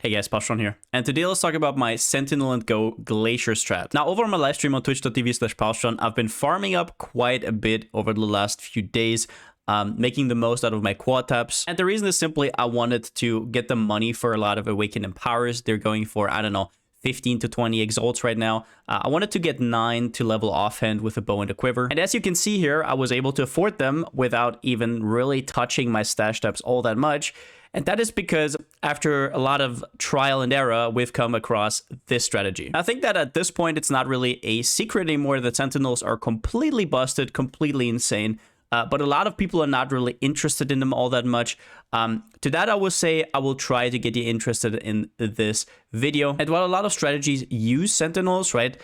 Hey guys, Palsteron here, and today let's talk about my Sentinel-and-Go Glacier strat. Now, over on my live stream on twitch.tv/Palsteron, I've been farming up quite a bit over the last few days, making the most out of my quad taps. And the reason is simply I wanted to get the money for a lot of Awakened Empowers. They're going for, I don't know, 15 to 20 exalts right now. I wanted to get 9 to level offhand with a bow and a quiver. And as you can see here, I was able to afford them without even really touching my stash taps all that much. And that is because after a lot of trial and error, we've come across this strategy. I think that at this point, it's not really a secret anymore that Sentinels are completely busted, completely insane. But a lot of people are not really interested in them all that much. To that, I will say I will try to get you interested in this video. And while a lot of strategies use Sentinels, right,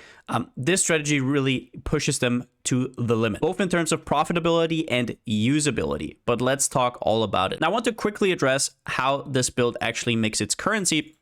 this strategy really pushes them to the limit, both in terms of profitability and usability. But let's talk all about it. Now, I want to quickly address how this build actually makes its currency.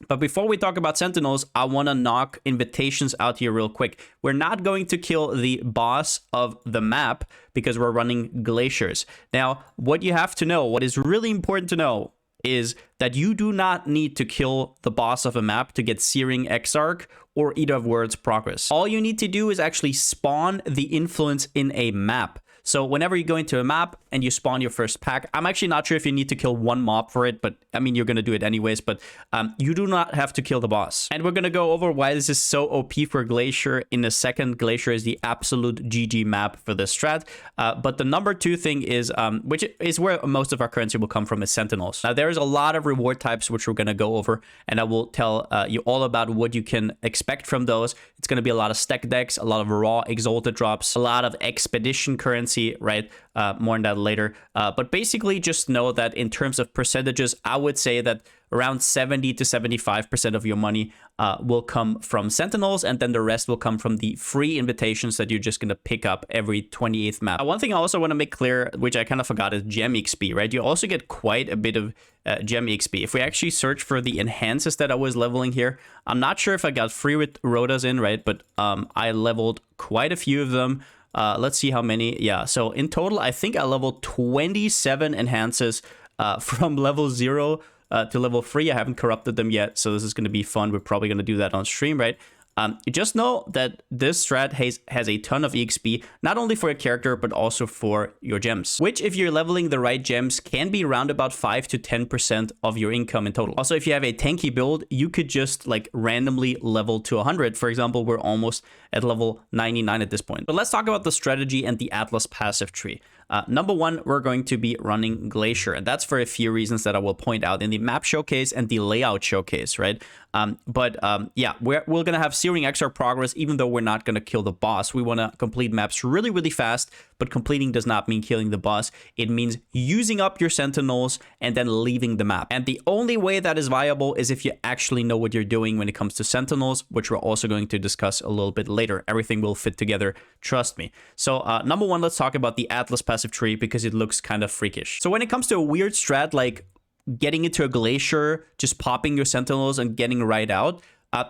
But before we talk about Sentinels, I want to knock invitations out here real quick. We're not going to kill the boss of the map because we're running glaciers. Now, what you have to know, what is really important to know, is that you do not need to kill the boss of a map to get Searing Exarch or Eater of Worlds progress. All you need to do is actually spawn the influence in a map. So whenever you go into a map and you spawn your first pack, I'm actually not sure if you need to kill one mob for it, but I mean, you're going to do it anyways, but you do not have to kill the boss. And we're going to go over why this is so OP for Glacier in a second. Glacier is the absolute GG map for this strat. But the number two thing is, which is where most of our currency will come from, is Sentinels. Now, there's a lot of reward types which we're going to go over, and I will tell you all about what you can expect from those. It's going to be a lot of stack decks, a lot of raw exalted drops, a lot of expedition currency, right? More on that later. But basically just know that in terms of percentages, I would say that around 70 to 75% of your money will come from Sentinels, and then the rest will come from the free invitations that you're just going to pick up every 28th map. One thing I also want to make clear, which I kind of forgot, is gem XP, right? You also get quite a bit of gem XP. If we actually search for the enhances that I was leveling here, I'm not sure if I got free with Rhodas in, right? But I leveled quite a few of them. Let's see how many. Yeah, so in total, I think I leveled 27 enhances from level 0 to level 3. I haven't corrupted them yet, so this is going to be fun. We're probably going to do that on stream, right? Just know that this strat has a ton of EXP, not only for your character, but also for your gems, which, if you're leveling the right gems, can be around about 5 to 10% of your income in total. Also, if you have a tanky build, you could just like randomly level to 100. For example, we're almost at level 99 at this point. But let's talk about the strategy and the Atlas passive tree. Number one, we're going to be running Glacier, and that's for a few reasons that I will point out in the map showcase and the layout showcase, right? Yeah, we're going to have Searing Exarch progress, even though we're not going to kill the boss. We want to complete maps really, really fast, but completing does not mean killing the boss. It means using up your Sentinels and then leaving the map. And the only way that is viable is if you actually know what you're doing when it comes to Sentinels, which we're also going to discuss a little bit later. Everything will fit together, trust me. So number one, let's talk about the Atlas passive tree because it looks kind of freakish. So when it comes to a weird strat like getting into a glacier, just popping your Sentinels and getting right out,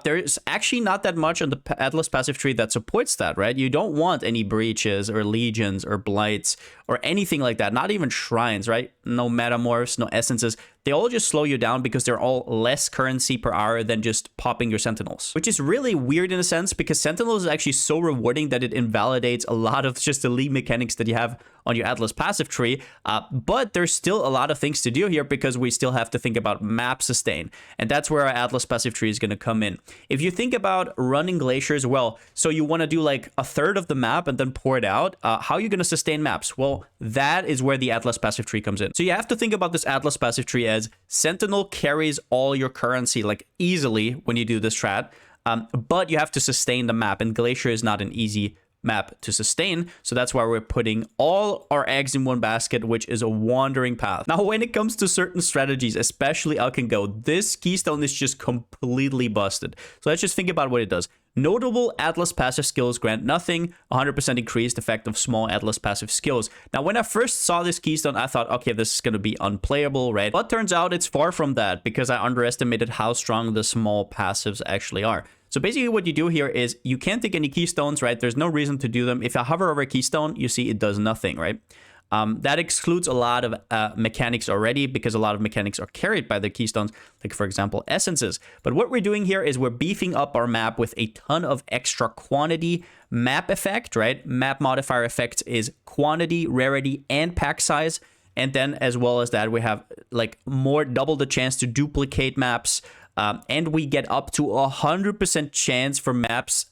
there's actually not that much on the Atlas passive tree that supports that, right? You don't want any breaches or legions or blights or anything like that, not even shrines, right? No metamorphs, no essences. They all just slow you down because they're all less currency per hour than just popping your Sentinels, which is really weird in a sense because Sentinels is actually so rewarding that it invalidates a lot of just the league mechanics that you have on your Atlas passive tree. But there's still a lot of things to do here because we still have to think about map sustain. And that's where our Atlas passive tree is going to come in. If you think about running glaciers, well, so you want to do like a third of the map and then pour it out, how are you going to sustain maps? Well, that is where the Atlas passive tree comes in. So you have to think about this Atlas passive tree as Sentinel carries all your currency like easily when you do this strat, but you have to sustain the map, and Glacier is not an easy map to sustain. So that's why we're putting all our eggs in one basket, which is a wandering path. Now, when it comes to certain strategies, especially Go, this keystone is just completely busted. So let's just think about what it does. Notable Atlas passive skills grant nothing, 100% increased effect of small Atlas passive skills. Now, when I first saw this keystone, I thought, okay, this is going to be unplayable, right? But turns out it's far from that because I underestimated how strong the small passives actually are. So basically what you do here is you can't take any keystones, right? There's no reason to do them. If I hover over a keystone, you see it does nothing, right? That excludes a lot of mechanics already, because a lot of mechanics are carried by the keystones, like for example, essences. But what we're doing here is we're beefing up our map with a ton of extra quantity. Map effect, right? Map modifier effect is quantity, rarity, and pack size. And then as well as that, we have like double the chance to duplicate maps. And we get up to 100% chance for maps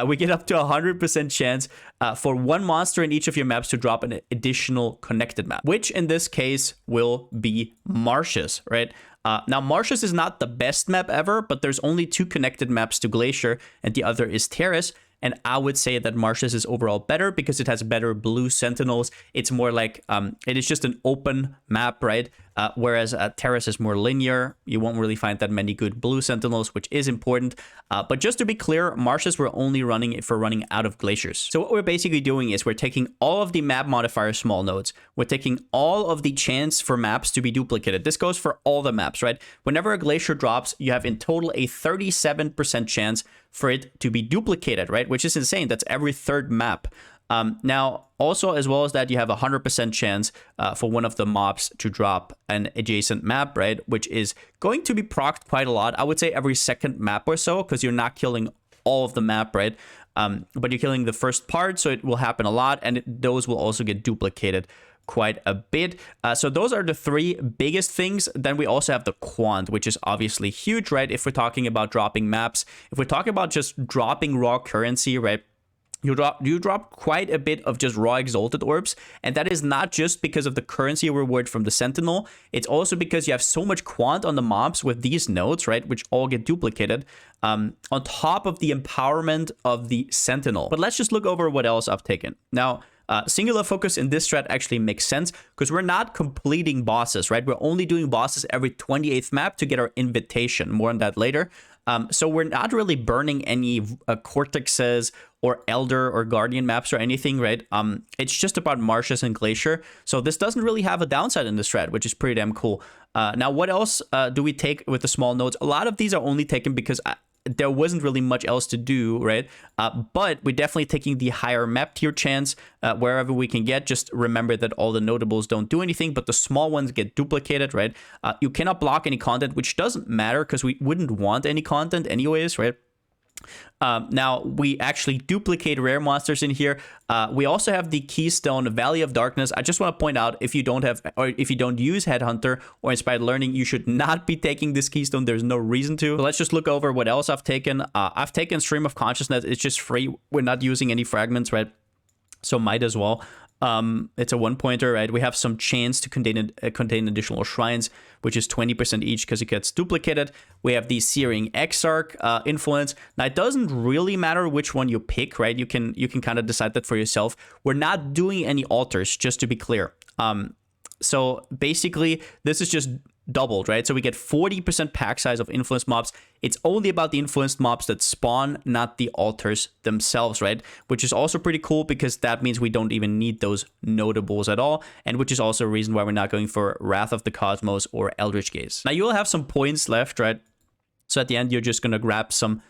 we get up to 100% chance for one monster in each of your maps to drop an additional connected map, which in this case will be Marshes, right? Now, Marshes is not the best map ever, but there's only 2 connected maps to Glacier, and the other is Terrace. And I would say that Marshes is overall better because it has better blue sentinels. It's more like, it is just an open map, right? Whereas Terrace is more linear. You won't really find that many good blue sentinels, which is important. But just to be clear, Marshes we're only running if we're running out of glaciers. So what we're basically doing is we're taking all of the map modifier small nodes. We're taking all of the chance for maps to be duplicated. This goes for all the maps, right? Whenever a glacier drops, you have in total a 37% chance for it to be duplicated, right? Which is insane. That's every 3rd map. Now, also, as well as that, you have a 100% chance for one of the mobs to drop an adjacent map, right? Which is going to be procced quite a lot. I would say every 2nd map or so, because you're not killing all of the map, right? But you're killing the first part, so it will happen a lot, and those will also get duplicated quite a bit. So those are the 3 biggest things. Then we also have the quant, which is obviously huge, right? If we're talking about dropping maps, if we're talking about just dropping raw currency, right? You drop quite a bit of just raw exalted orbs, and that is not just because of the currency reward from the Sentinel. It's also because you have so much quant on the mobs with these nodes, right, which all get duplicated, on top of the empowerment of the Sentinel. But let's just look over what else I've taken. Now, singular focus in this strat actually makes sense because we're not completing bosses, right? We're only doing bosses every 28th map to get our invitation. More on that later. So we're not really burning any cortexes or elder or guardian maps or anything, right? It's just about Marshes and Glacier. So this doesn't really have a downside in the strat, which is pretty damn cool. Now, what else do we take with the small nodes? A lot of these are only taken because there wasn't really much else to do, right? But we're definitely taking the higher map tier chance wherever we can get. Just remember that all the notables don't do anything, but the small ones get duplicated, right? You cannot block any content, which doesn't matter because we wouldn't want any content anyways, right? Now, we actually duplicate rare monsters in here. We also have the Keystone Valley of Darkness. I just want to point out, if you don't have, or if you don't use Headhunter or Inspired Learning, you should not be taking this Keystone. There's no reason to. So let's just look over what else I've taken. I've taken Stream of Consciousness. It's just free. We're not using any fragments, right? So might as well. It's a 1-pointer, right? We have some chance to contain additional shrines, which is 20% each because it gets duplicated. We have the Searing Exarch influence. Now, it doesn't really matter which one you pick, right? You can kind of decide that for yourself. We're not doing any altars, just to be clear. So basically, this is just doubled, right? So we get 40% pack size of influenced mobs. It's only about the influenced mobs that spawn, not the altars themselves, right? Which is also pretty cool because that means we don't even need those notables at all, and which is also a reason why we're not going for Wrath of the Cosmos or Eldritch Gaze. Now, you'll have some points left, right? So at the end, you're just going to grab some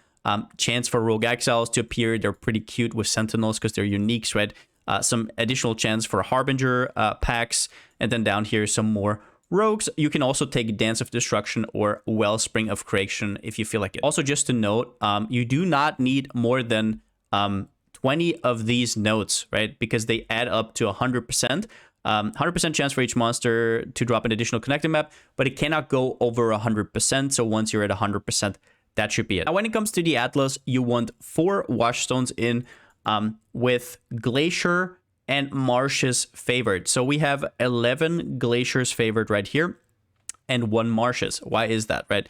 chance for Rogue Exiles to appear. They're pretty cute with Sentinels because they're uniques, right? Some additional chance for Harbinger packs, and then down here, some more rogues. You can also take Dance of Destruction or Wellspring of Creation if you feel like it. Also, just to note, you do not need more than 20 of these nodes, right? Because they add up to 100%. 100% chance for each monster to drop an additional connected map, but it cannot go over 100%. So once you're at 100%, that should be it. Now, when it comes to the Atlas, you want 4 Washstones in with Glacier and Marshes favored. So we have 11 Glaciers favored right here and 1 Marshes. Why is that, right?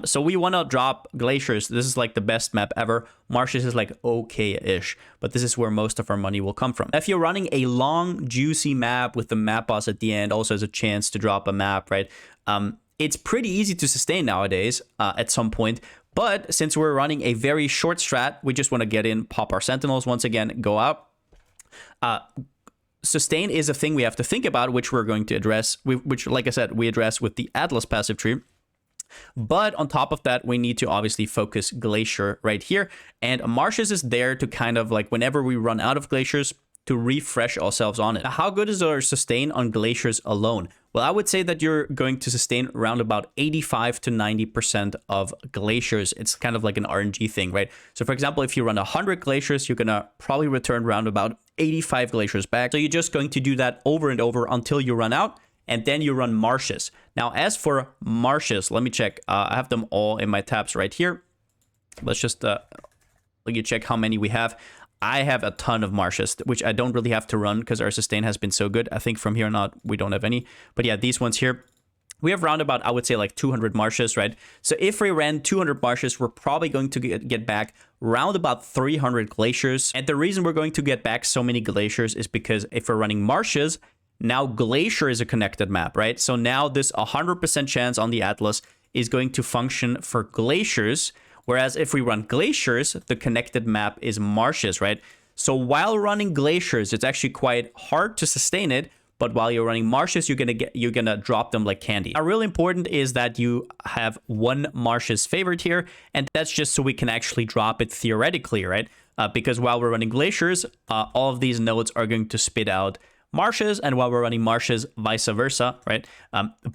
So we want to drop Glaciers. This is like the best map ever. Marshes is like okay-ish, but this is where most of our money will come from. If you're running a long, juicy map with the map boss at the end, also has a chance to drop a map, right? It's pretty easy to sustain nowadays at some point. But since we're running a very short strat, we just want to get in, pop our Sentinels once again, go out. Sustain is a thing we have to think about, which we're going to address, which, like I said, we address with the Atlas passive tree. But on top of that, we need to obviously focus Glacier right here. And Marshes is there to kind of like, whenever we run out of Glaciers, to refresh ourselves on it. Now, how good is our sustain on glaciers alone? Well, I would say that you're going to sustain around about 85 to 90% of glaciers. It's kind of like an RNG thing, right? So for example, if you run 100 glaciers, you're gonna probably return around about 85 glaciers back. So you're just going to do that over and over until you run out, and then you run marshes. Now, as for marshes, let me check. I have them all in my tabs right here. Let's just let you check how many we have. I have a ton of marshes, which I don't really have to run because our sustain has been so good. I think from here on out, we don't have any. But yeah, these ones here, we have round about, I would say, like 200 marshes, right? So if we ran 200 marshes, we're probably going to get back round about 300 glaciers. And the reason we're going to get back so many glaciers is because if we're running marshes, now Glacier is a connected map, right? So now this 100% chance on the Atlas is going to function for glaciers. Whereas if we run glaciers, the connected map is marshes, right? So while running glaciers, it's actually quite hard to sustain it. But while you're running marshes, you're gonna drop them like candy. Now, really important is that you have one marshes favorite here, and that's just so we can actually drop it theoretically, right? Because while we're running glaciers, all of these nodes are going to spit out marshes, and while we're running marshes, vice versa, right?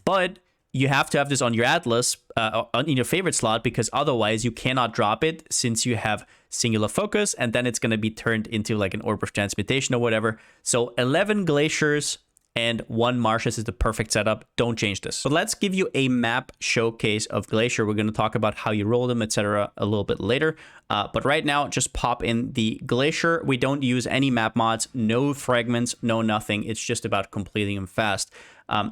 But you have to have this on your Atlas, in your favorite slot, because otherwise you cannot drop it since you have singular focus, and then it's going to be turned into like an orb of transmutation or whatever. So 11 glaciers and 1 marshes is the perfect setup. Don't change this. So let's give you a map showcase of Glacier. We're going to talk about how you roll them, etc. a little bit later. But right now, just pop in the Glacier. We don't use any map mods, no fragments, no nothing. It's just about completing them fast.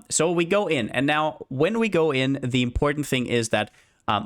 So we go in, and now when we go in, the important thing is that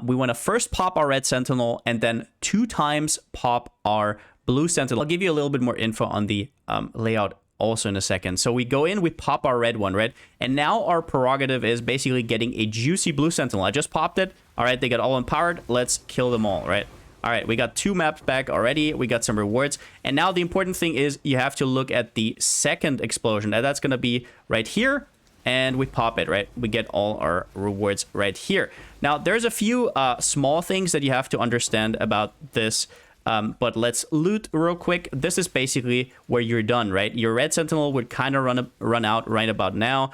we want to first pop our red Sentinel and then 2 times pop our blue Sentinel. I'll give you a little bit more info on the layout also in a second. So we go in, we pop our red one, right? And now our prerogative is basically getting a juicy blue Sentinel. I just popped it. All right, they got all empowered. Let's kill them all, right? All right, we got 2 maps back already. We got some rewards. And now the important thing is you have to look at the second explosion. Now that's going to be right here. And we pop it, right? We get all our rewards right here. Now, there's a few small things that you have to understand about this. But let's loot real quick. This is basically where you're done, right? Your red Sentinel would kind of run out right about now.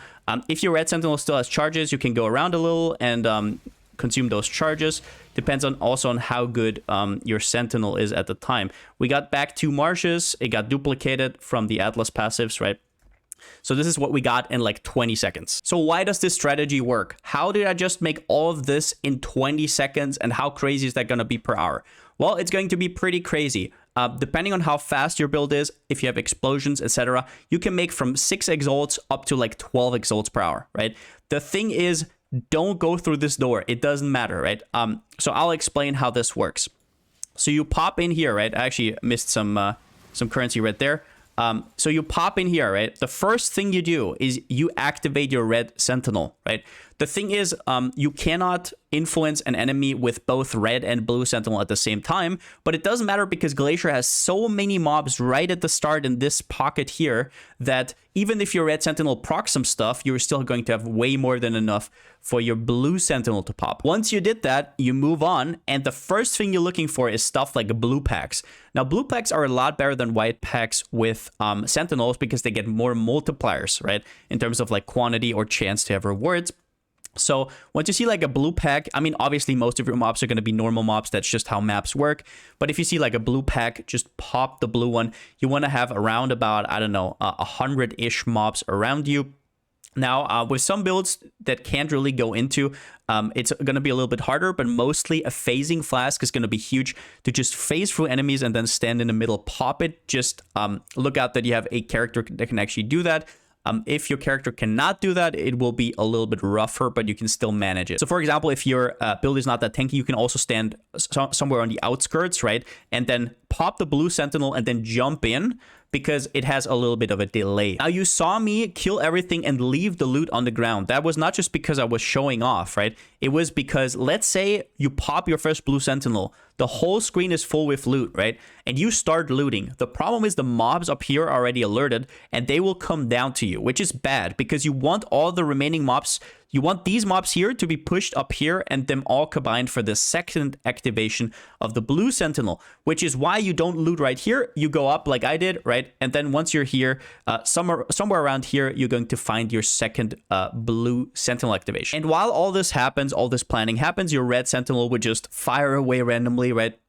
If your red Sentinel still has charges, you can go around a little and consume those charges. Depends on also on how good your Sentinel is at the time. We got back 2 marshes. It got duplicated from the Atlas passives, right? So this is what we got in like 20 seconds. So why does this strategy work? How did I just make all of this in 20 seconds? And how crazy is that going to be per hour? Well, it's going to be pretty crazy. Depending on how fast your build is, if you have explosions, etc., you can make from 6 exalts up to like 12 exalts per hour, right? The thing is, don't go through this door. It doesn't matter, right? So I'll explain how this works. So you pop in here, right? I actually missed some currency right there. So you pop in here, right? The first thing you do is you activate your red Sentinel, right? The thing is, you cannot influence an enemy with both red and blue Sentinel at the same time, but it doesn't matter because Glacier has so many mobs right at the start in this pocket here that even if your red Sentinel procs some stuff, you're still going to have way more than enough for your blue Sentinel to pop. Once you did that, you move on, and the first thing you're looking for is stuff like blue packs. Now, blue packs are a lot better than white packs with Sentinels because they get more multipliers, right? In terms of like quantity or chance to have rewards. So once you see like a blue pack, I mean, obviously most of your mobs are going to be normal mobs. That's just how maps work. But if you see like a blue pack, just pop the blue one. You want to have around about, I don't know, 100-ish mobs around you. Now, with some builds that can't really go into, it's going to be a little bit harder, but mostly a phasing flask is going to be huge to just phase through enemies and then stand in the middle, pop it. Just look out that you have a character that can actually do that. If your character cannot do that, it will be a little bit rougher, but you can still manage it. So for example, if your build is not that tanky, you can also stand somewhere on the outskirts, right? And then pop the blue Sentinel and then jump in because it has a little bit of a delay. Now you saw me kill everything and leave the loot on the ground. That was not just because I was showing off, right? It was because let's say you pop your first blue Sentinel, the whole screen is full with loot, right? And you start looting. The problem is the mobs up here are already alerted and they will come down to you, which is bad because you want all the remaining mobs you want these mobs here to be pushed up here and them all combined for the second activation of the blue sentinel, which is why you don't loot right here. You go up like I did, right? And then once you're here, somewhere around here, you're going to find your second blue sentinel activation. And while all this happens, all this planning happens, your red sentinel would just fire away randomly, right?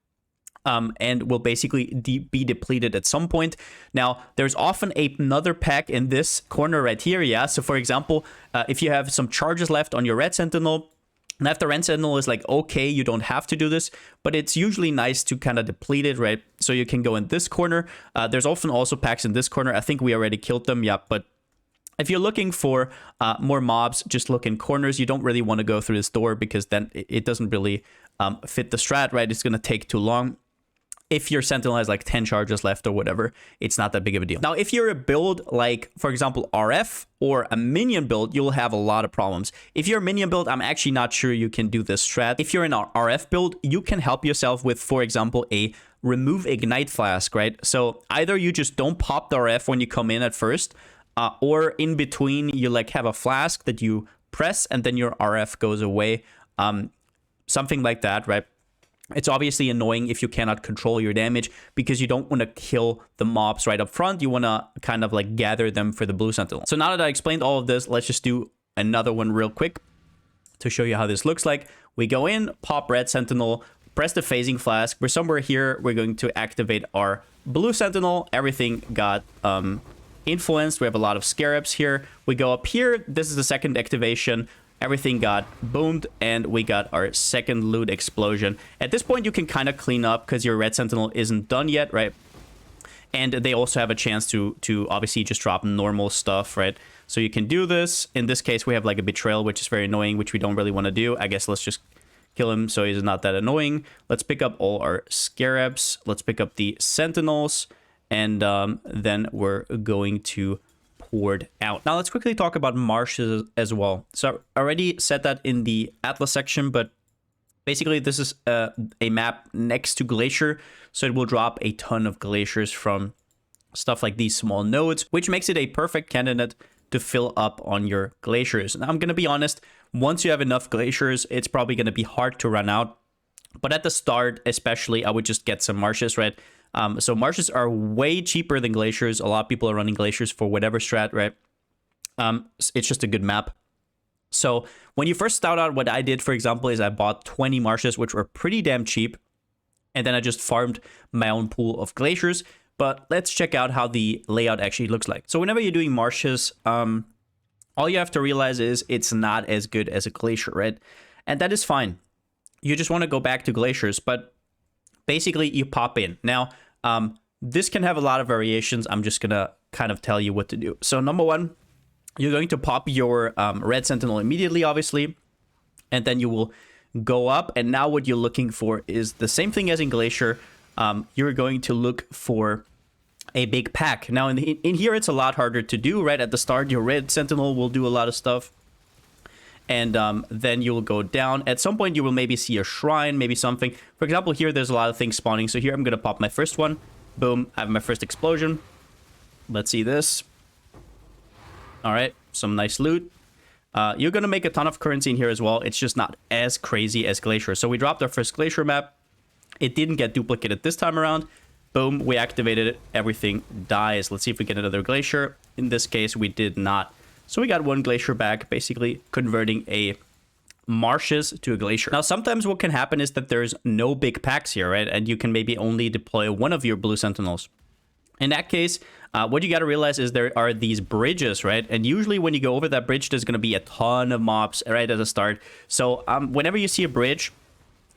And will basically be depleted at some point. Now, there's often another pack in this corner right here, yeah? So, for example, if you have some charges left on your red sentinel, and if the red sentinel is like, okay, you don't have to do this, but it's usually nice to kind of deplete it, right? So you can go in this corner. There's often also packs in this corner. I think we already killed them, yeah, but if you're looking for more mobs, just look in corners. You don't really want to go through this door because then it doesn't really fit the strat, right? It's going to take too long. If your sentinel has like 10 charges left or whatever, it's not that big of a deal. Now, if you're a build like, for example, RF or a minion build, you'll have a lot of problems. If you're a minion build, I'm actually not sure you can do this strat. If you're in an RF build, you can help yourself with, for example, a remove ignite flask, right? So either you just don't pop the RF when you come in at first, or in between, you like have a flask that you press and then your RF goes away. Something like that, right? It's obviously annoying if you cannot control your damage because you don't want to kill the mobs right up front. You want to kind of like gather them for the blue sentinel. So now that I explained all of this, let's just do another one real quick to show you how this looks like. We go in, pop red sentinel, press the phasing flask. We're somewhere here. We're going to activate our blue sentinel. Everything got influenced. We have a lot of scarabs here. We go up here. This is the second activation. Everything got boomed, and we got our second loot explosion. At this point, you can kind of clean up because your red sentinel isn't done yet, right? And they also have a chance to obviously just drop normal stuff, right? So you can do this. In this case, we have like a betrayal, which is very annoying, which we don't really want to do. I guess let's just kill him so he's not that annoying. Let's pick up all our scarabs. Let's pick up the sentinels, and then we're going to poured out. Now let's quickly talk about marshes as well. So I already said that in the Atlas section, but basically this is a map next to Glacier, so it will drop a ton of glaciers from stuff like these small nodes, which makes it a perfect candidate to fill up on your glaciers. And I'm gonna be honest, once you have enough glaciers, it's probably gonna be hard to run out. But at the start, especially, I would just get some marshes, right? So marshes are way cheaper than glaciers. A lot of people are running glaciers for whatever strat, right? It's just a good map. So when you first start out, what I did, for example, is I bought 20 marshes, which were pretty damn cheap. And then I just farmed my own pool of glaciers. But let's check out how the layout actually looks like. So whenever you're doing marshes, all you have to realize is it's not as good as a glacier, right? And that is fine. You just want to go back to glaciers, but basically you pop in. Now, this can have a lot of variations. I'm just going to kind of tell you what to do. So number one, you're going to pop your red sentinel immediately, obviously, and then you will go up. And now what you're looking for is the same thing as in Glacier. You're going to look for a big pack. Now, in here, it's a lot harder to do, right? At the start, your red sentinel will do a lot of stuff. And then you'll go down. At some point, you will maybe see a shrine, maybe something. For example, here, there's a lot of things spawning. So here, I'm going to pop my first one. Boom, I have my first explosion. Let's see this. All right, some nice loot. You're going to make a ton of currency in here as well. It's just not as crazy as Glacier. So we dropped our first Glacier map. It didn't get duplicated this time around. Boom, we activated it. Everything dies. Let's see if we get another Glacier. In this case, we did not. So we got one Glacier back, basically converting a Marshes to a Glacier. Now, sometimes what can happen is that there's no big packs here, right? And you can maybe only deploy one of your blue sentinels. In that case, what you got to realize is there are these bridges, right? And usually when you go over that bridge, there's going to be a ton of mobs right at the start. So whenever you see a bridge,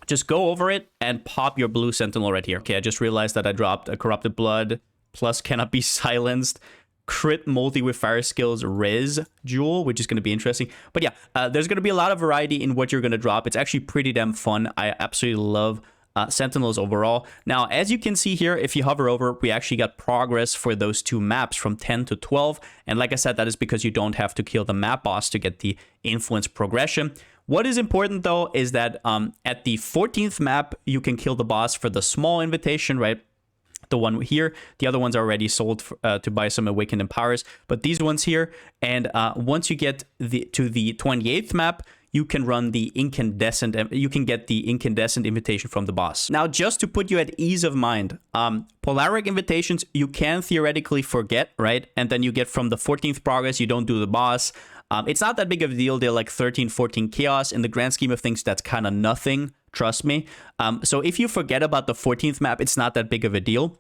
just go over it and pop your blue sentinel right here. Okay, I just realized that I dropped a Corrupted Blood plus cannot be silenced. Crit multi with fire skills res jewel, which is going to be interesting. But yeah, there's going to be a lot of variety in what you're going to drop. It's actually pretty damn fun. I absolutely love Sentinels overall. Now, as you can see here, if you hover over, we actually got progress for those two maps from 10 to 12. And like I said, that is because you don't have to kill the map boss to get the influence progression. What is important, though, is that at the 14th map, you can kill the boss for the small invitation, right? the one here. The other ones are already sold to buy some Awakened Empowers, but these ones here. And once you get to the 28th map, you can run the incandescent, you can get the incandescent invitation from the boss. Now, just to put you at ease of mind, polaric invitations, you can theoretically forget, right? And then you get from the 14th progress, you don't do the boss. It's not that big of a deal. They're like 13, 14 chaos. In the grand scheme of things, that's kind of nothing, trust me. So if you forget about the 14th map, it's not that big of a deal.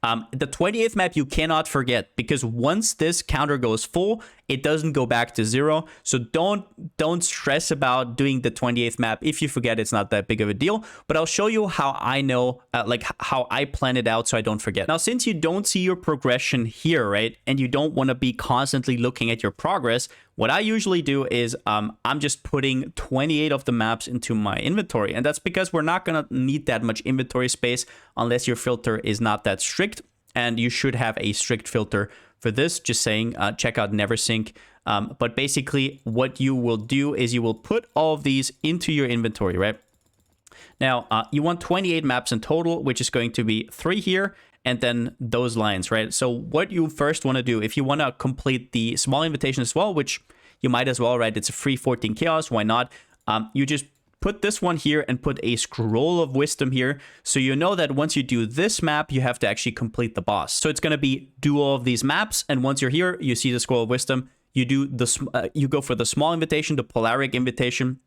The 28th map you cannot forget, because once this counter goes full, it doesn't go back to 0. So don't stress about doing the 28th map. If you forget, it's not that big of a deal. But I'll show you how I know, like how I plan it out so I don't forget. Now, since you don't see your progression here, right, and you don't want to be constantly looking at your progress, what I usually do is I'm just putting 28 of the maps into my inventory. And that's because we're not going to need that much inventory space unless your filter is not that strict. And you should have a strict filter for this. Just saying, check out NeverSync. But basically, what you will do is you will put all of these into your inventory, right? Now, you want 28 maps in total, which is going to be 3 here, and then those lines, right? So what you first want to do, if you want to complete the small invitation as well, which you might as well, right? It's a free 14 chaos, why not? You just put this one here and put a scroll of wisdom here. So you know that once you do this map, you have to actually complete the boss. So it's going to be do all of these maps. And once you're here, you see the scroll of wisdom. You do the you go for the small invitation, the polaric invitation.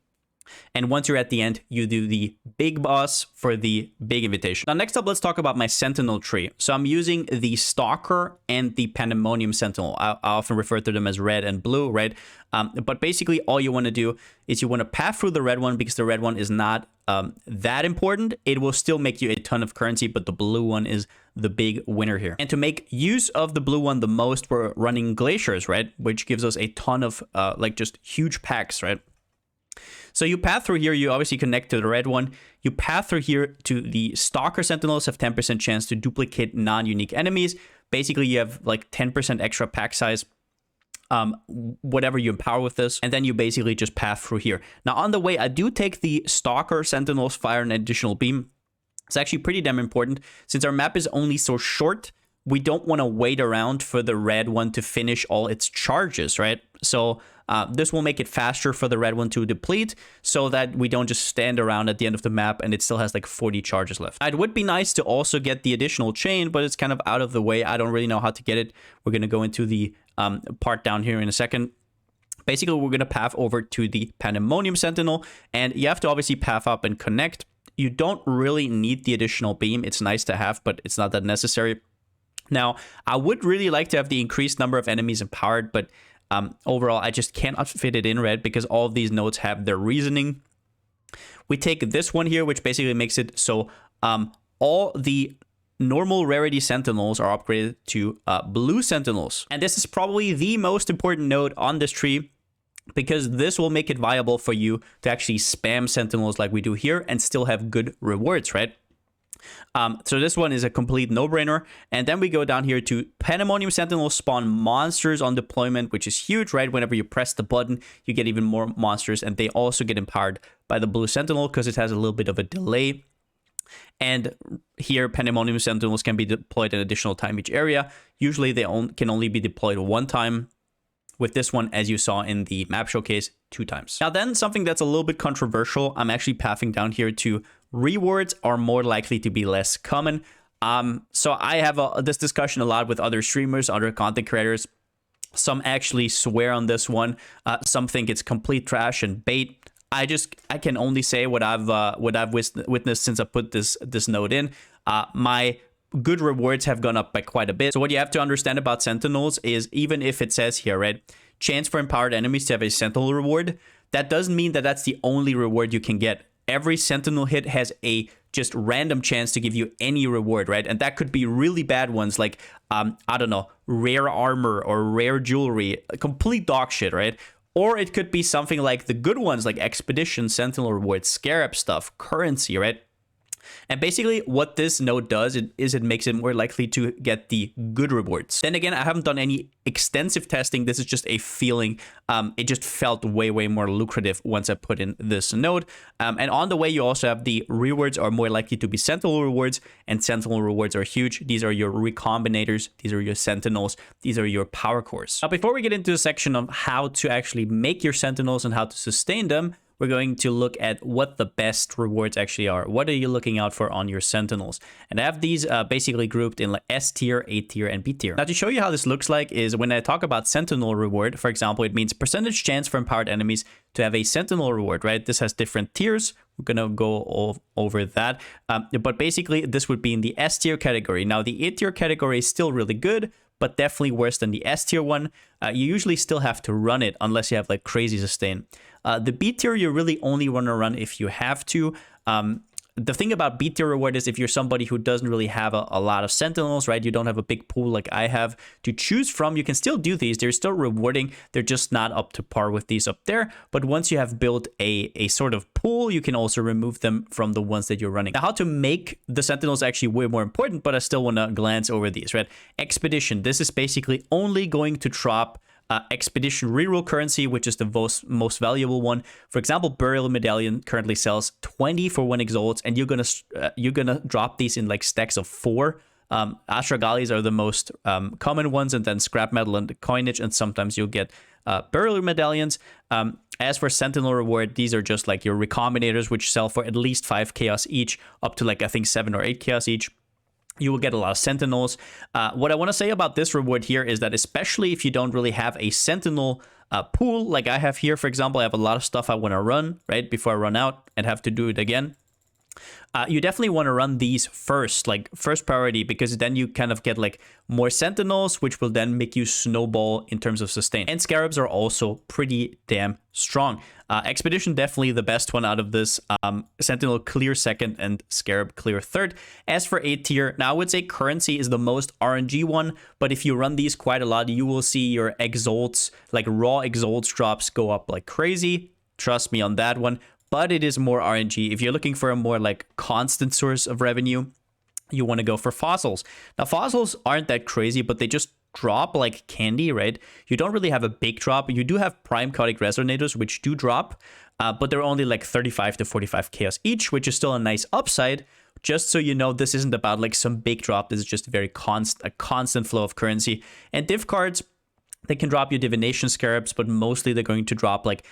And once you're at the end, you do the big boss for the big invitation. Now, next up, let's talk about my Sentinel tree. So I'm using the Stalker and the Pandemonium Sentinel. I often refer to them as red and blue, right? But basically, all you want to do is you want to path through the red one, because the red one is not that important. It will still make you a ton of currency, but the blue one is the big winner here. And to make use of the blue one the most, we're running Glaciers, right? Which gives us a ton of like just huge packs, right? So you path through here, you obviously connect to the red one. You path through here to the Stalker Sentinels, have 10% chance to duplicate non-unique enemies. Basically, you have like 10% extra pack size, whatever you empower with this. And then you basically just path through here. Now, on the way, I do take the Stalker Sentinels, fire an additional beam. It's actually pretty damn important. Since our map is only so short, we don't want to wait around for the red one to finish all its charges, right? So this will make it faster for the red one to deplete, so that we don't just stand around at the end of the map and it still has like 40 charges left. It would be nice to also get the additional chain, but it's kind of out of the way. I don't really know how to get it. We're going to go into the part down here in a second. Basically, we're going to path over to the Pandemonium Sentinel, and you have to obviously path up and connect. You don't really need the additional beam. It's nice to have, but it's not that necessary. Now, I would really like to have the increased number of enemies empowered, but overall, I just cannot fit it in red because all of these nodes have their reasoning. We take this one here, which basically makes it so all the normal rarity Sentinels are upgraded to blue Sentinels. And this is probably the most important node on this tree, because this will make it viable for you to actually spam Sentinels like we do here and still have good rewards, right? So this one is a complete no-brainer. And then we go down here to Pandemonium Sentinels spawn monsters on deployment, which is huge, right? Whenever you press the button, you get even more monsters, and they also get empowered by the blue Sentinel because it has a little bit of a delay. And here, Pandemonium Sentinels can be deployed an additional time each area. Usually, they can only be deployed one time. With this one, as you saw in the map showcase, 2 times. Now then, something that's a little bit controversial, I'm actually pathing down here to rewards are more likely to be less common. So I have this discussion a lot with other streamers, other content creators. Some actually swear on this one. Some think it's complete trash and bait. I can only say what I've witnessed since I put this node in. My good rewards have gone up by quite a bit. So what you have to understand about Sentinels is, even if it says here, right, chance for empowered enemies to have a Sentinel reward, that doesn't mean that that's the only reward you can get. Every Sentinel hit has a just random chance to give you any reward, right? And that could be really bad ones like, I don't know, rare armor or rare jewelry, complete dog shit, right? Or it could be something like the good ones like Expedition, Sentinel rewards, Scarab stuff, currency, right? And basically what this node does is it makes it more likely to get the good rewards. Then again, I haven't done any extensive testing. This is just a feeling. It just felt way more lucrative once I put in this node. And on the way, you also have the rewards are more likely to be Sentinel rewards, and Sentinel rewards are huge. These are your recombinators. These are your Sentinels. These are your power cores. Now, before we get into the section of how to actually make your Sentinels and how to sustain them, we're going to look at what the best rewards actually are. What are you looking out for on your Sentinels? And I have these basically grouped in like S tier, A tier, and B tier. Now, to show you how this looks like is when I talk about Sentinel reward, for example, it means percentage chance for empowered enemies to have a Sentinel reward, right? This has different tiers. We're going to go over that. But basically, this would be in the S tier category. Now, the A tier category is still really good, but definitely worse than the S tier one. You usually still have to run it unless you have like crazy sustain. The B tier, you really only want to run if you have to. The thing about B tier reward is if you're somebody who doesn't really have a lot of Sentinels, right? You don't have a big pool like I have to choose from. You can still do these. They're still rewarding. They're just not up to par with these up there. But once you have built a sort of pool, you can also remove them from the ones that you're running. Now, how to make the Sentinels actually way more important, but I still want to glance over these, right? Expedition. This is basically only going to drop expedition reroll currency, which is the most valuable one. For example, Burial Medallion currently sells 20 for 1 exalts, and you're gonna drop these in like stacks of 4. Astragalis are the most common ones, and then scrap metal and coinage, and sometimes you'll get Burial Medallions. As for Sentinel reward, these are just like your recombinators, which sell for at least 5 chaos each, up to like I think 7 or 8 chaos each. You will get a lot of Sentinels. What I want to say about this reward here is that especially if you don't really have a Sentinel pool like I have here, for example, I have a lot of stuff I want to run, right, before I run out and have to do it again. You definitely want to run these first, like first priority, because then you kind of get like more Sentinels, which will then make you snowball in terms of sustain. And Scarabs are also pretty damn strong. Expedition definitely the best one out of this. Sentinel clear second and Scarab clear third. As for A tier, now I would say currency is the most RNG one, but if you run these quite a lot, you will see your exalts, like raw exalts drops go up like crazy. Trust me on that one. But it is more RNG. If you're looking for a more like constant source of revenue, you want to go for fossils. Now, fossils aren't that crazy, but they just drop like candy, right? You don't really have a big drop. You do have prime chaotic resonators, which do drop, but they're only like 35 to 45 chaos each, which is still a nice upside. Just so you know, this isn't about like some big drop. This is just a constant flow of currency. And div cards, they can drop you divination scarabs, but mostly they're going to drop like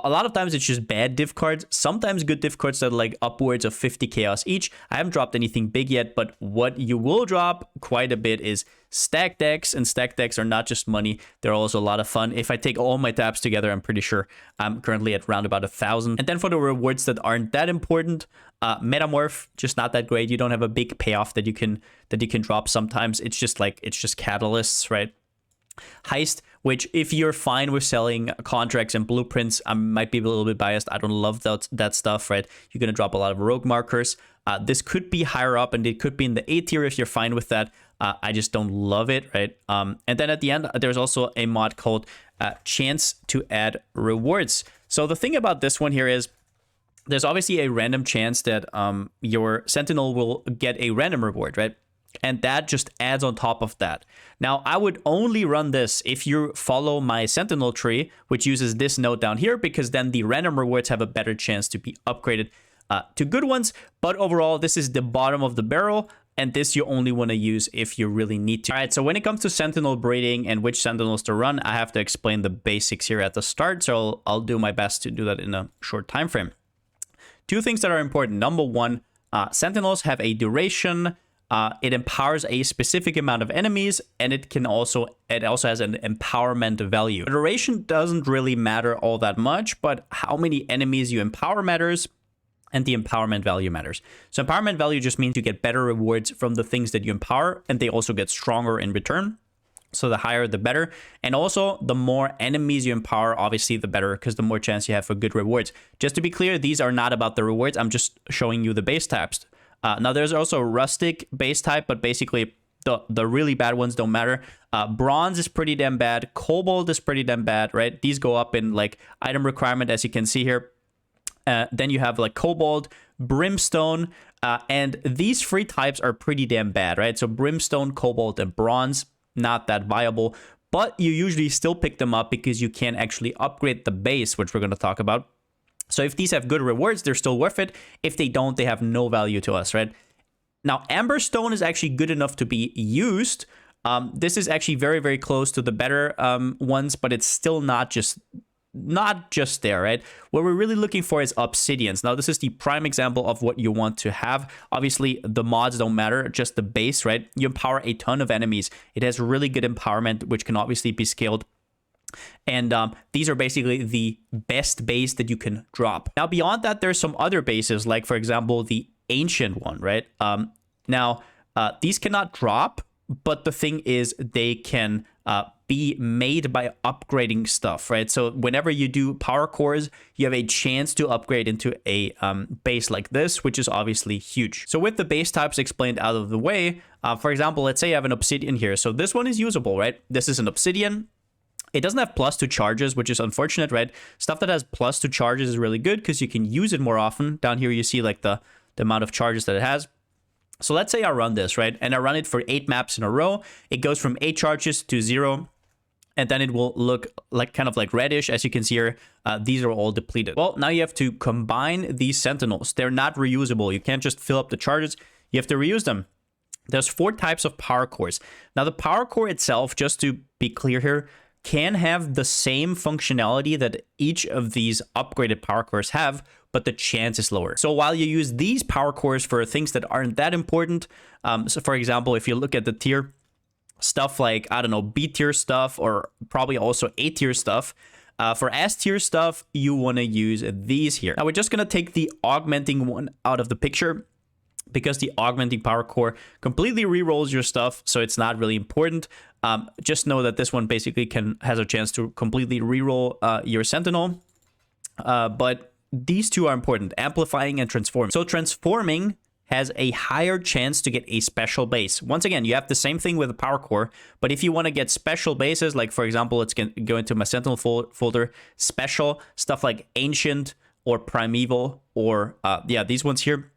a lot of times it's just bad div cards, sometimes good div cards that are like upwards of 50 chaos each. I haven't dropped anything big yet, but what you will drop quite a bit is stack decks, and stack decks are not just money, they're also a lot of fun. If I take all my tabs together, I'm pretty sure I'm currently at around about 1,000. And then for the rewards that aren't that important, Metamorph, just not that great. You don't have a big payoff that you can drop sometimes. It's just catalysts, right? Heist, which if you're fine with selling contracts and blueprints, I might be a little bit biased. I don't love that stuff, right? You're going to drop a lot of rogue markers. This could be higher up, and it could be in the A tier if you're fine with that. I just don't love it, right? And then at the end, there's also a mod called Chance to Add Rewards. So the thing about this one here is there's obviously a random chance that your Sentinel will get a random reward, right? And that just adds on top of that. Now, I would only run this if you follow my Sentinel tree, which uses this node down here, because then the random rewards have a better chance to be upgraded to good ones. But overall, this is the bottom of the barrel, and this you only want to use if you really need to. All right, so when it comes to Sentinel breeding and which Sentinels to run, I have to explain the basics here at the start, so I'll do my best to do that in a short time frame. Two things that are important. Number one, Sentinels have a duration. It empowers a specific amount of enemies, and it also has an empowerment value. The duration doesn't really matter all that much, but how many enemies you empower matters, and the empowerment value matters. So empowerment value just means you get better rewards from the things that you empower, and they also get stronger in return. So the higher, the better. And also, the more enemies you empower, obviously, the better, because the more chance you have for good rewards. Just to be clear, these are not about the rewards. I'm just showing you the base types. Now, there's also rustic base type, but basically the really bad ones don't matter. Bronze is pretty damn bad. Cobalt is pretty damn bad, right? These go up in like item requirement, as you can see here. Then you have like Cobalt, Brimstone, and these three types are pretty damn bad, right? So Brimstone, Cobalt, and Bronze, not that viable, but you usually still pick them up because you can actually upgrade the base, which we're going to talk about. So if these have good rewards, they're still worth it. If they don't, they have no value to us, right? Now, Amberstone is actually good enough to be used. This is actually very, very close to the better ones, but it's still not just there, right? What we're really looking for is Obsidians. Now, this is the prime example of what you want to have. Obviously, the mods don't matter, just the base, right? You empower a ton of enemies. It has really good empowerment, which can obviously be scaled. And these are basically the best base that you can drop. Now, beyond that, there's some other bases, like, for example, the Ancient one, right? These cannot drop, but the thing is they can be made by upgrading stuff, right? So whenever you do power cores, you have a chance to upgrade into a base like this, which is obviously huge. So with the base types explained out of the way, for example, let's say you have an Obsidian here. So this one is usable, right? This is an Obsidian. It doesn't have +2 charges, which is unfortunate, right? Stuff that has +2 charges is really good because you can use it more often. Down here, you see like the amount of charges that it has. So let's say I run this, right? And I run it for 8 maps in a row. It goes from 8 charges to 0. And then it will look like kind of like reddish. As you can see here, these are all depleted. Well, now you have to combine these Sentinels. They're not reusable. You can't just fill up the charges. You have to reuse them. There's 4 types of power cores. Now, the power core itself, just to be clear here, can have the same functionality that each of these upgraded power cores have, but the chance is lower. So while you use these power cores for things that aren't that important, so for example, if you look at the tier, stuff like, I don't know, B tier stuff, or probably also A tier stuff, for S tier stuff, you want to use these here. Now we're just going to take the augmenting one out of the picture, because the augmenting power core completely rerolls your stuff, so it's not really important. Just know that this one basically has a chance to completely reroll your Sentinel. But these two are important, amplifying and transforming. So transforming has a higher chance to get a special base. Once again, you have the same thing with the power core, but if you want to get special bases, like for example, let's go into my Sentinel folder, special stuff like Ancient or Primeval, or these ones here,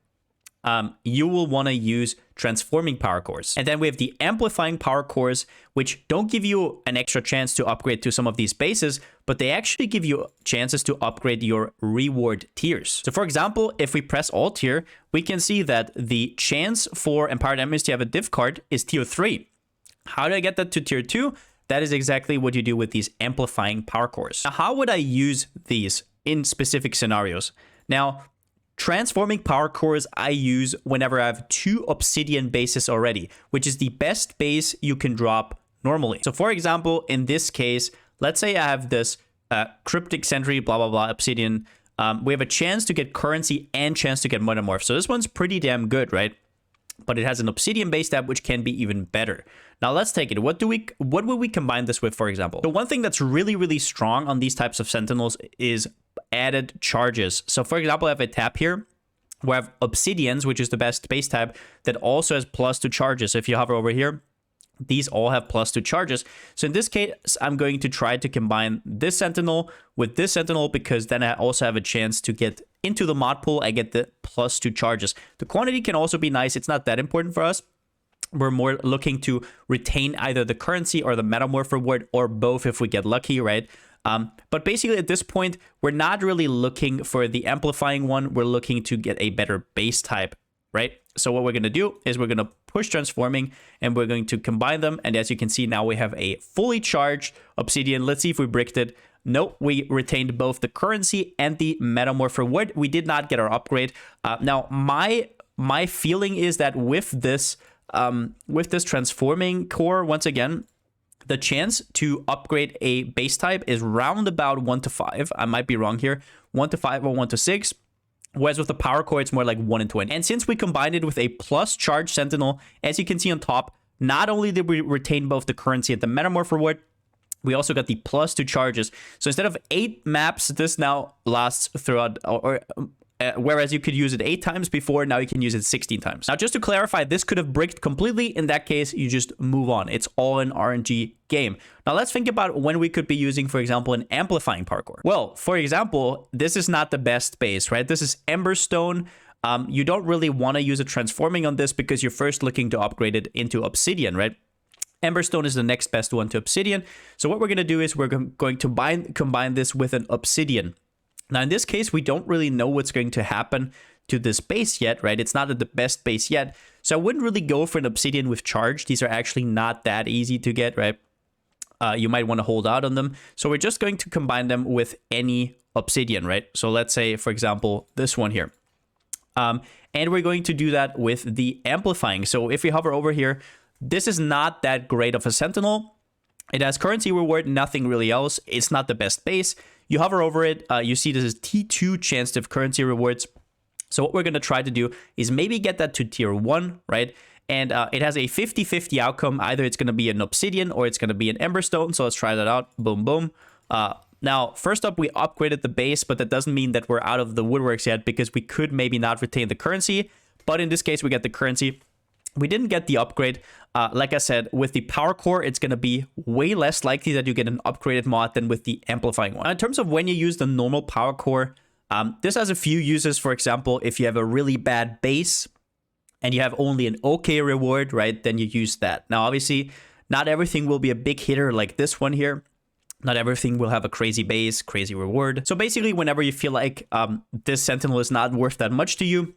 you will want to use transforming power cores. And then we have the amplifying power cores, which don't give you an extra chance to upgrade to some of these bases, but they actually give you chances to upgrade your reward tiers. So for example, if we press Alt here, we can see that the chance for empowered enemies to have a div card is tier 3. How do I get that to tier 2? That is exactly what you do with these amplifying power cores. Now, how would I use these in specific scenarios? Now, transforming power cores I use whenever I have 2 obsidian bases already, which is the best base you can drop normally. So for example, in this case, let's say I have this cryptic sentry, blah, blah, blah, obsidian. We have a chance to get currency and chance to get metamorph. So this one's pretty damn good, right? But it has an obsidian base tab, which can be even better. Now let's take it. What would we combine this with, for example? The one thing that's really, really strong on these types of Sentinels is added charges. So for example, I have a tab here where I have obsidians, which is the best base tab, that also has +2 charges. So if you hover over here, these all have +2 charges. So in this case, I'm going to try to combine this Sentinel with this Sentinel, because then I also have a chance to get into the mod pool. I get the +2 charges. The quantity can also be nice. It's not that important for us. We're more looking to retain either the currency or the metamorph reward, or both if we get lucky, right? But basically at this point, we're not really looking for the amplifying one. We're looking to get a better base type, right? So what we're going to do is we're going to push transforming, and we're going to combine them. And as you can see, now we have a fully charged obsidian. Let's see if we bricked it. Nope, we retained both the currency and the metamorph reward. We did not get our upgrade. Now, my feeling is that with this transforming core, once again, the chance to upgrade a base type is round about 1 to 5. I might be wrong here. 1 to 5 or 1 to 6. Whereas with the power core, it's more like 1 in 20. And since we combined it with a plus charge Sentinel, as you can see on top, not only did we retain both the currency and the metamorph reward, we also got the +2 charges. So instead of 8 maps, this now lasts throughout, or whereas you could use it 8 times before, now you can use it 16 times. Now, just to clarify, this could have bricked completely. In that case, you just move on. It's all an RNG game. Now, let's think about when we could be using, for example, an amplifying parkour. Well, for example, this is not the best base, right? This is Emberstone. You don't really want to use a transforming on this because you're first looking to upgrade it into Obsidian, right? Emberstone is the next best one to Obsidian. So what we're going to do is we're going to combine this with an Obsidian. Now, in this case, we don't really know what's going to happen to this base yet, right? It's not at the best base yet. So I wouldn't really go for an Obsidian with charge. These are actually not that easy to get, right? You might want to hold out on them. So we're just going to combine them with any Obsidian, right? So let's say, for example, this one here. And we're going to do that with the amplifying. So if we hover over here, this is not that great of a Sentinel. It has currency reward, nothing really else. It's not the best base. You hover over it, you see this is T2 chance to have currency rewards. So what we're going to try to do is maybe get that to tier 1, right? And it has a 50-50 outcome. Either it's going to be an Obsidian or it's going to be an Emberstone. So let's try that out. Boom, boom. Now, first up, we upgraded the base, but that doesn't mean that we're out of the woodworks yet because we could maybe not retain the currency. But in this case, we get the currency. We didn't get the upgrade. Like I said, with the power core, it's going to be way less likely that you get an upgraded mod than with the amplifying one. Now, in terms of when you use the normal power core, this has a few uses. For example, if you have a really bad base and you have only an okay reward, right, then you use that. Now, obviously, not everything will be a big hitter like this one here. Not everything will have a crazy base, crazy reward. So basically, whenever you feel like this Sentinel is not worth that much to you,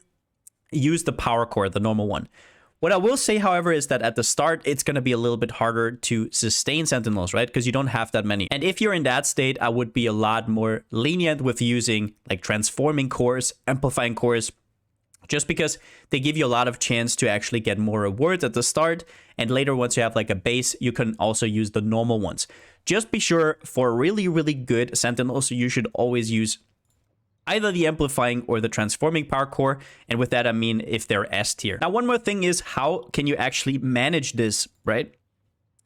use the power core, the normal one. What I will say, however, is that at the start, it's going to be a little bit harder to sustain Sentinels, right? Because you don't have that many. And if you're in that state, I would be a lot more lenient with using like transforming cores, amplifying cores, just because they give you a lot of chance to actually get more rewards at the start. And later, once you have like a base, you can also use the normal ones. Just be sure for really, really good Sentinels, you should always use either the amplifying or the transforming power core. And with that, I mean if they're S tier. Now, one more thing is how can you actually manage this, right?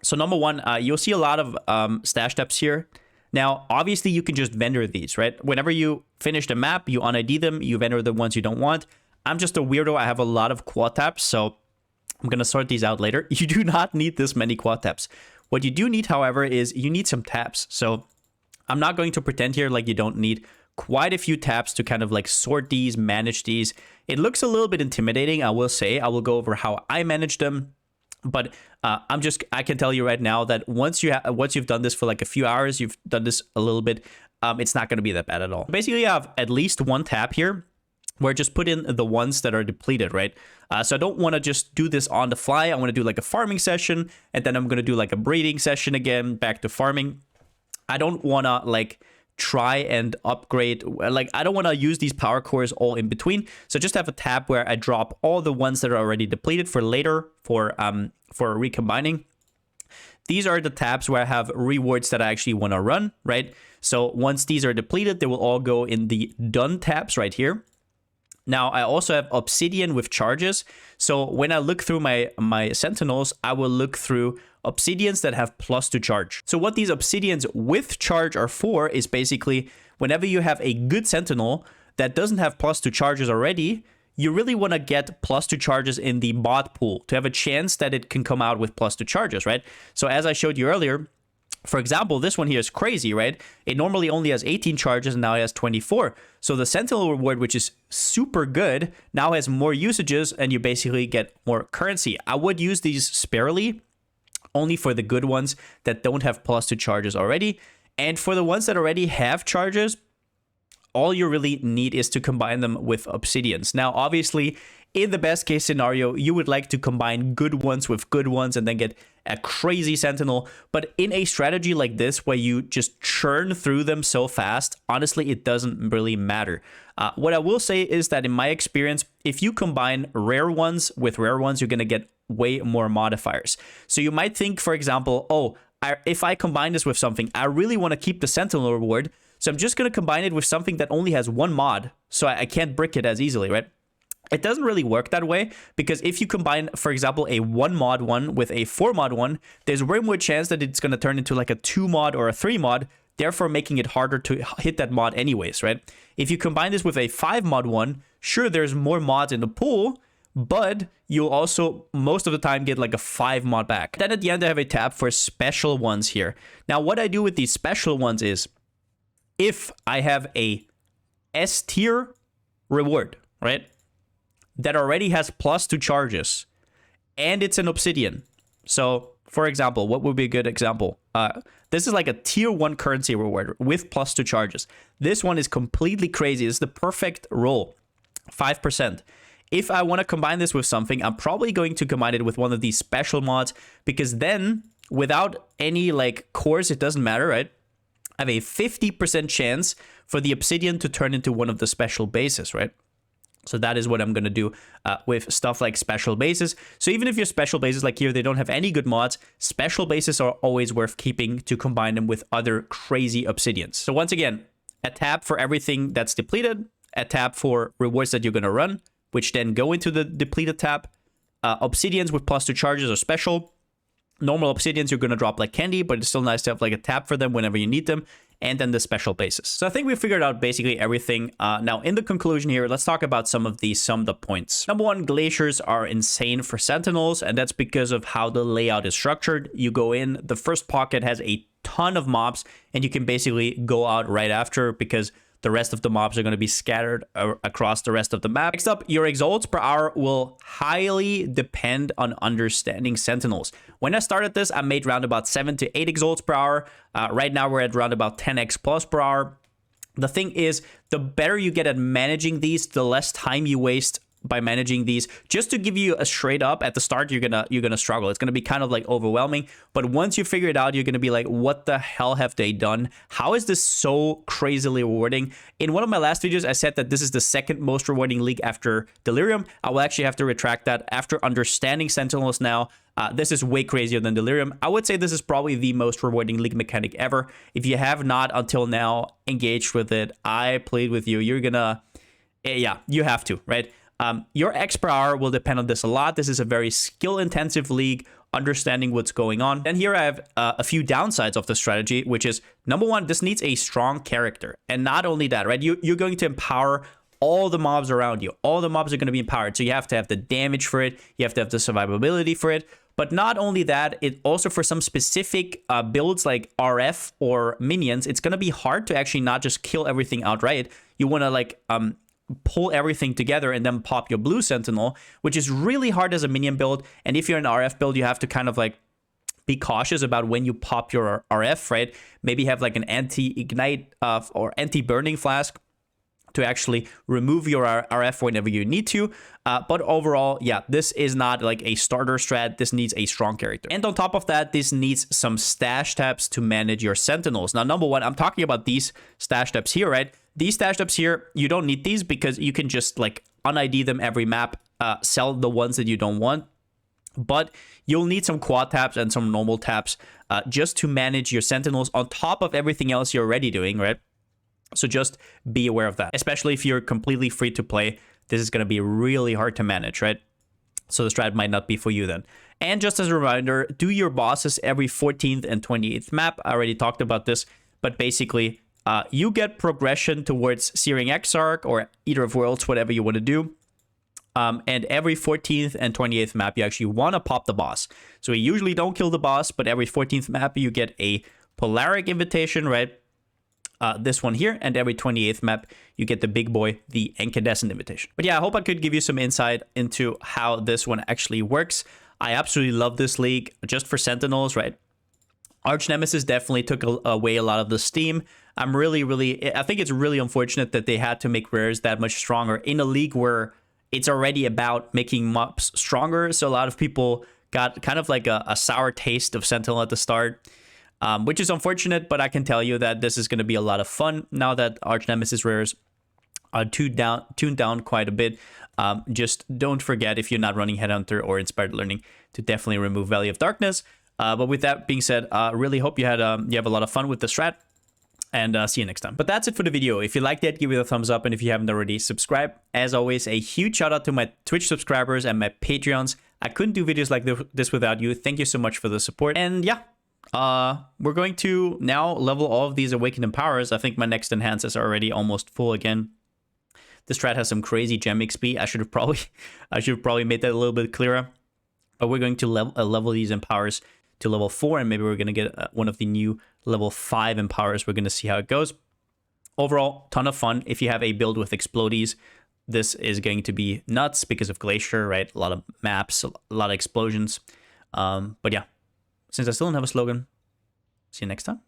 So number one, you'll see a lot of stash tabs here. Now, obviously, you can just vendor these, right? Whenever you finish the map, you un-ID them, you vendor the ones you don't want. I'm just a weirdo. I have a lot of quad tabs, so I'm going to sort these out later. You do not need this many quad tabs. What you do need, however, is you need some tabs. So I'm not going to pretend here like you don't need quite a few tabs to kind of like sort these, manage these. It looks a little bit intimidating, I will say. I will go over how I manage them. But I can tell you right now that once you've done this for like a few hours, you've done this a little bit, it's not going to be that bad at all. Basically, you have at least one tab here where I just put in the ones that are depleted, right? So I don't want to just do this on the fly. I want to do like a farming session, and then I'm going to do like a breeding session again, back to farming. I don't want to like try and upgrade, like I don't want to use these power cores all in between. So just have a tab where I drop all the ones that are already depleted for later for recombining. These are the tabs where I have rewards that I actually want to run, right? So once these are depleted, they will all go in the done tabs right here. Now, I also have Obsidian with charges. So when I look through my Sentinels, I will look through Obsidians that have +2 charge. So what these Obsidians with charge are for is basically whenever you have a good Sentinel that doesn't have +2 charges already, you really want to get +2 charges in the mod pool to have a chance that it can come out with +2 charges, right? So as I showed you earlier, for example, this one here is crazy, right? It normally only has 18 charges and now it has 24. So the Sentinel reward, which is super good, now has more usages and you basically get more currency. I would use these sparingly, only for the good ones that don't have +2 charges already. And for the ones that already have charges, all you really need is to combine them with Obsidians. Now, obviously, in the best case scenario, you would like to combine good ones with good ones and then get a crazy Sentinel. But in a strategy like this, where you just churn through them so fast, honestly, it doesn't really matter. What I will say is that in my experience, if you combine rare ones with rare ones, you're going to get way more modifiers. So you might think, for example, oh, if I combine this with something, I really want to keep the Sentinel reward. So I'm just going to combine it with something that only has one mod. So I can't brick it as easily, right? It doesn't really work that way, because if you combine, for example, a 1 mod one with a 4 mod one, there's way more chance that it's going to turn into like a 2 mod or a 3 mod therefore making it harder to hit that mod anyways, right? If you combine this with a 5 mod one, sure, there's more mods in the pool, but you'll also most of the time get like a 5 mod back. Then at the end, I have a tab for special ones here. Now, what I do with these special ones is, if I have a S tier reward, right, that already has +2 charges, and it's an obsidian. So, for example, what would be a good example? This is like a tier 1 currency reward with +2 charges. This one is completely crazy. This is the perfect roll, 5%. If I want to combine this with something, I'm probably going to combine it with one of these special mods, because then without any like cores, it doesn't matter, right? I have a 50% chance for the obsidian to turn into one of the special bases, right? So that is what I'm going to do with stuff like special bases. So even if your special bases like here, they don't have any good mods, special bases are always worth keeping to combine them with other crazy obsidians. So once again, a tab for everything that's depleted, a tab for rewards that you're going to run, which then go into the depleted tab. Obsidians with +2 charges are special. Normal obsidians you're going to drop like candy, but it's still nice to have like a tab for them whenever you need them. And then the special bases. So I think we figured out basically everything. Now, in the conclusion here, let's talk about some of the summed up points. Number one, glaciers are insane for Sentinels, and that's because of how the layout is structured. You go in, the first pocket has a ton of mobs, and you can basically go out right after, because the rest of the mobs are going to be scattered across the rest of the map. Next up, your exalts per hour will highly depend on understanding Sentinels. When I started this, I made around about 7 to 8 exalts per hour. Right now, we're at around about 10x plus per hour. The thing is, the better you get at managing these, the less time you waste by managing these. Just to give you a straight up, at the start you're gonna struggle. It's gonna be kind of like overwhelming, but once you figure it out, you're gonna be like, what the hell have they done? How is this so crazily rewarding? In one of my last videos, I said that this is the second most rewarding league after Delirium. I will actually have to retract that. After understanding Sentinels now, this is way crazier than Delirium. I would say this is probably the most rewarding league mechanic ever. If you have not until now engaged with it, I plead with you, you're gonna, yeah, you have to, right? Your X per hour will depend on this a lot. This is a very skill-intensive league, understanding what's going on. And here I have a few downsides of the strategy, which is, number one, this needs a strong character. And not only that, right? You're going to empower all the mobs around you. All the mobs are going to be empowered. So you have to have the damage for it. You have to have the survivability for it. But not only that, it also for some specific builds like RF or minions, it's going to be hard to actually not just kill everything outright. You want to like pull everything together and then pop your blue Sentinel, which is really hard as a minion build. And if you're an RF build, you have to kind of like be cautious about when you pop your RF, right? Maybe have like an anti-ignite or anti-burning flask to actually remove your RF whenever you need to. But overall, yeah, this is not like a starter strat. This needs a strong character. And on top of that, this needs some stash tabs to manage your Sentinels. Now, number one, I'm talking about these stash tabs here, right? These stash tabs here, you don't need these because you can just like un-ID them every map, sell the ones that you don't want. But you'll need some quad tabs and some normal tabs just to manage your Sentinels on top of everything else you're already doing, right? So just be aware of that, especially if you're completely free to play. This is going to be really hard to manage, right? So the strat might not be for you then. And just as a reminder, do your bosses every 14th and 28th map. I already talked about this, but basically you get progression towards Searing Exarch or Eater of Worlds, whatever you want to do. And every 14th and 28th map, you actually want to pop the boss. So you usually don't kill the boss, but every 14th map, you get a Polaric invitation, right? This one here, and every 28th map, you get the big boy, the Incandescent invitation. But yeah, I hope I could give you some insight into how this one actually works. I absolutely love this league just for Sentinels, right? Arch Nemesis definitely took away a lot of the steam. I think it's really unfortunate that they had to make rares that much stronger in a league where it's already about making mobs stronger. So a lot of people got kind of like a sour taste of Sentinel at the start. Which is unfortunate, but I can tell you that this is going to be a lot of fun now that Arch Nemesis rares are tuned down quite a bit. Just don't forget, if you're not running Headhunter or Inspired Learning, to definitely remove Valley of Darkness. But with that being said, really hope you have a lot of fun with the strat, and see you next time. But that's it for the video. If you liked it, give it a thumbs up, and if you haven't already, subscribe. As always, a huge shout out to my Twitch subscribers and my Patreons. I couldn't do videos like this without you. Thank you so much for the support, and yeah. We're going to now level all of these Awakened Powers. I think my next enhance is already almost full again. This strat has some crazy gem XP. I should have probably made that a little bit clearer. But we're going to level these empowers to level 4, and maybe we're going to get one of the new level 5 empowers. We're going to see how it goes. Overall, ton of fun. If you have a build with explodies, this is going to be nuts because of Glacier, right? A lot of maps, a lot of explosions. But yeah, since I still don't have a slogan, see you next time.